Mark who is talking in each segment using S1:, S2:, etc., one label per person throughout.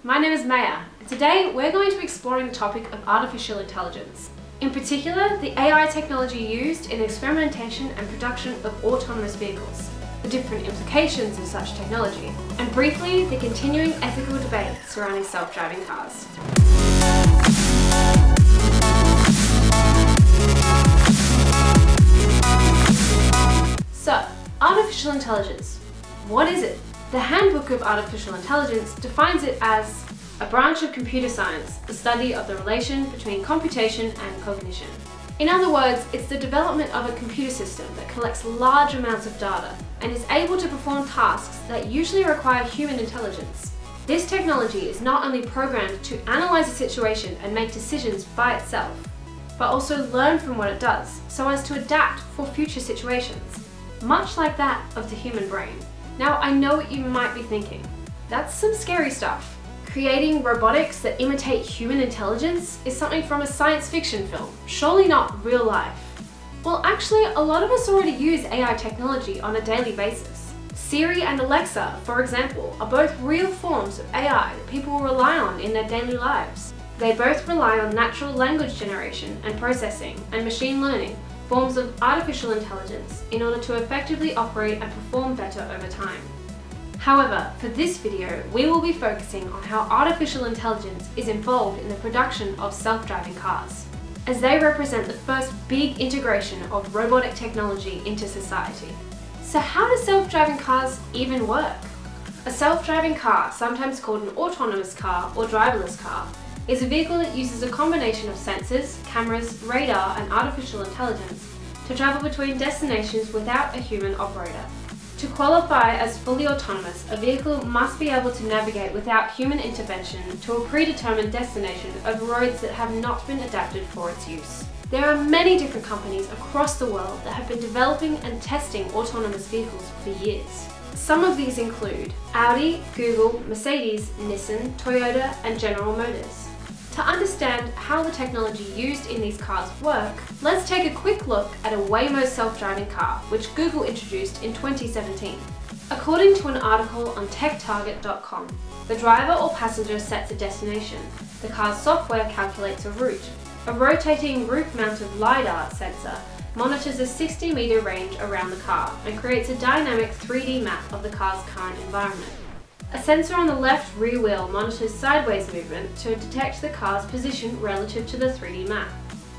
S1: my name is Maya, and today we're going to be exploring the topic of artificial intelligence. In particular, the AI technology used in the experimentation and production of autonomous vehicles, the different implications of such technology, and briefly, the continuing ethical debate surrounding self-driving cars. So, artificial intelligence. What is it? The Handbook of Artificial Intelligence defines it as a branch of computer science, the study of the relation between computation and cognition. In other words, it's the development of a computer system that collects large amounts of data and is able to perform tasks that usually require human intelligence. This technology is not only programmed to analyze a situation and make decisions by itself, but also learn from what it does, so as to adapt for future situations, much like that of the human brain. Now, I know what you might be thinking. That's some scary stuff. Creating robotics that imitate human intelligence is something from a science fiction film, surely not real life. Well, actually, a lot of us already use AI technology on a daily basis. Siri and Alexa, for example, are both real forms of AI that people rely on in their daily lives. They both rely on natural language generation and processing and machine learning, forms of artificial intelligence, in order to effectively operate and perform better over time. However, for this video, we will be focusing on how artificial intelligence is involved in the production of self-driving cars, as they represent the first big integration of robotic technology into society. So how do self-driving cars even work? A self-driving car, sometimes called an autonomous car or driverless car, is a vehicle that uses a combination of sensors, cameras, radar, and artificial intelligence to travel between destinations without a human operator. To qualify as fully autonomous, a vehicle must be able to navigate without human intervention to a predetermined destination over roads that have not been adapted for its use. There are many different companies across the world that have been developing and testing autonomous vehicles for years. Some of these include Audi, Google, Mercedes, Nissan, Toyota, and General Motors. To understand how the technology used in these cars work, let's take a quick look at a Waymo self-driving car, which Google introduced in 2017. According to an article on techtarget.com, the driver or passenger sets a destination. The car's software calculates a route. A rotating roof-mounted LiDAR sensor monitors a 60-meter range around the car and creates a dynamic 3D map of the car's current environment. A sensor on the left rear wheel monitors sideways movement to detect the car's position relative to the 3D map.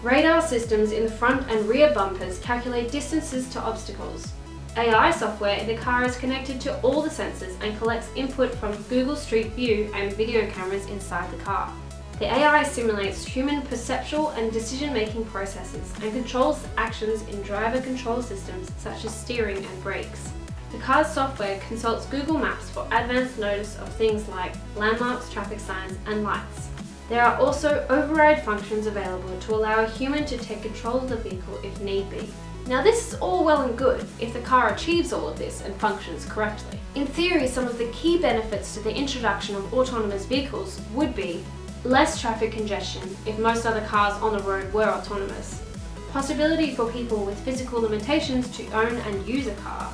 S1: Radar systems in the front and rear bumpers calculate distances to obstacles. AI software in the car is connected to all the sensors and collects input from Google Street View and video cameras inside the car. The AI simulates human perceptual and decision-making processes and controls actions in driver control systems such as steering and brakes. The car's software consults Google Maps for advanced notice of things like landmarks, traffic signs, and lights. There are also override functions available to allow a human to take control of the vehicle if need be. Now, this is all well and good if the car achieves all of this and functions correctly. In theory, some of the key benefits to the introduction of autonomous vehicles would be less traffic congestion if most other cars on the road were autonomous, possibility for people with physical limitations to own and use a car,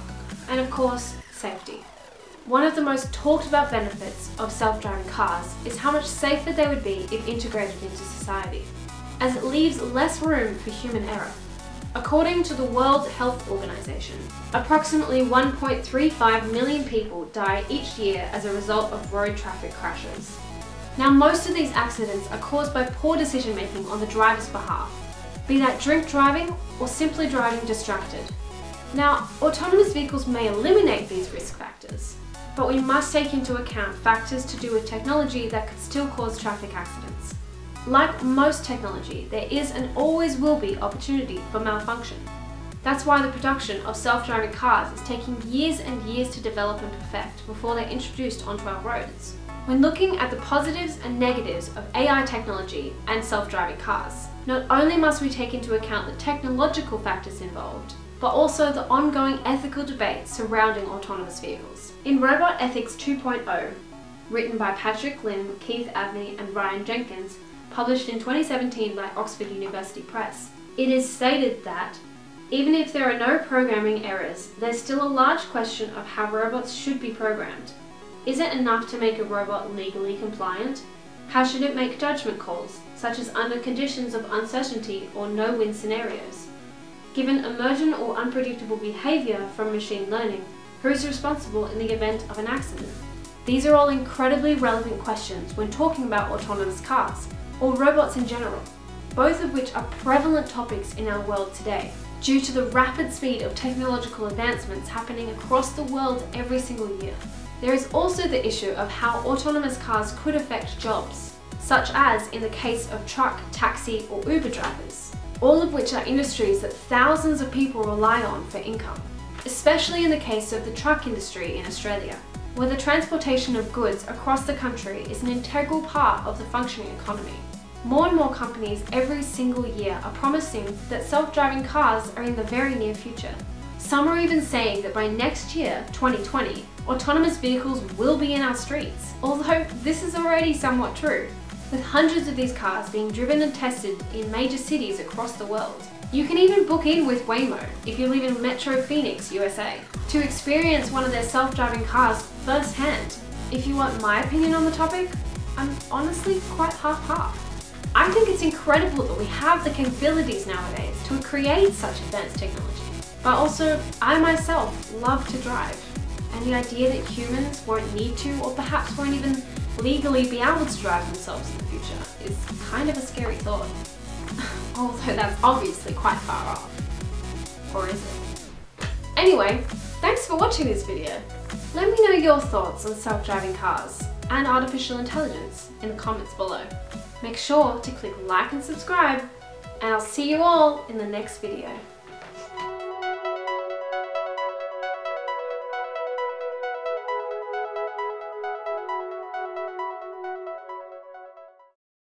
S1: and of course, safety. One of the most talked about benefits of self-driving cars is how much safer they would be if integrated into society, as it leaves less room for human error. According to the World Health Organization, approximately 1.35 million people die each year as a result of road traffic crashes. Now, most of these accidents are caused by poor decision making on the driver's behalf, be that drink driving or simply driving distracted. Now, autonomous vehicles may eliminate these risk factors, but we must take into account factors to do with technology that could still cause traffic accidents. Like most technology, there is and always will be opportunity for malfunction. That's why the production of self-driving cars is taking years and years to develop and perfect before they're introduced onto our roads. When looking at the positives and negatives of AI technology and self-driving cars, not only must we take into account the technological factors involved, but also the ongoing ethical debate surrounding autonomous vehicles. In Robot Ethics 2.0, written by Patrick Lynn, Keith Abney, and Ryan Jenkins, published in 2017 by Oxford University Press, it is stated that even if there are no programming errors, there's still a large question of how robots should be programmed. Is it enough to make a robot legally compliant? How should it make judgment calls, such as under conditions of uncertainty or no-win scenarios? Given emergent or unpredictable behaviour from machine learning, who is responsible in the event of an accident? These are all incredibly relevant questions when talking about autonomous cars, or robots in general, both of which are prevalent topics in our world today, due to the rapid speed of technological advancements happening across the world every single year. There is also the issue of how autonomous cars could affect jobs, such as in the case of truck, taxi, or Uber drivers, all of which are industries that thousands of people rely on for income, especially in the case of the truck industry in Australia, where the transportation of goods across the country is an integral part of the functioning economy. More and more companies every single year are promising that self-driving cars are in the very near future. Some are even saying that by next year, 2020, autonomous vehicles will be in our streets, although this is already somewhat true, with hundreds of these cars being driven and tested in major cities across the world. You can even book in with Waymo if you live in Metro Phoenix, USA, to experience one of their self-driving cars firsthand. If you want my opinion on the topic, I'm honestly quite half-half. I think it's incredible that we have the capabilities nowadays to create such advanced technology. But also, I myself love to drive, and the idea that humans won't need to, or perhaps won't even legally be able to drive themselves in the future, is kind of a scary thought. Although that's obviously quite far off. Or is it? Anyway, thanks for watching this video. Let me know your thoughts on self-driving cars and artificial intelligence in the comments below. Make sure to click like and subscribe, and I'll see you all in the next video.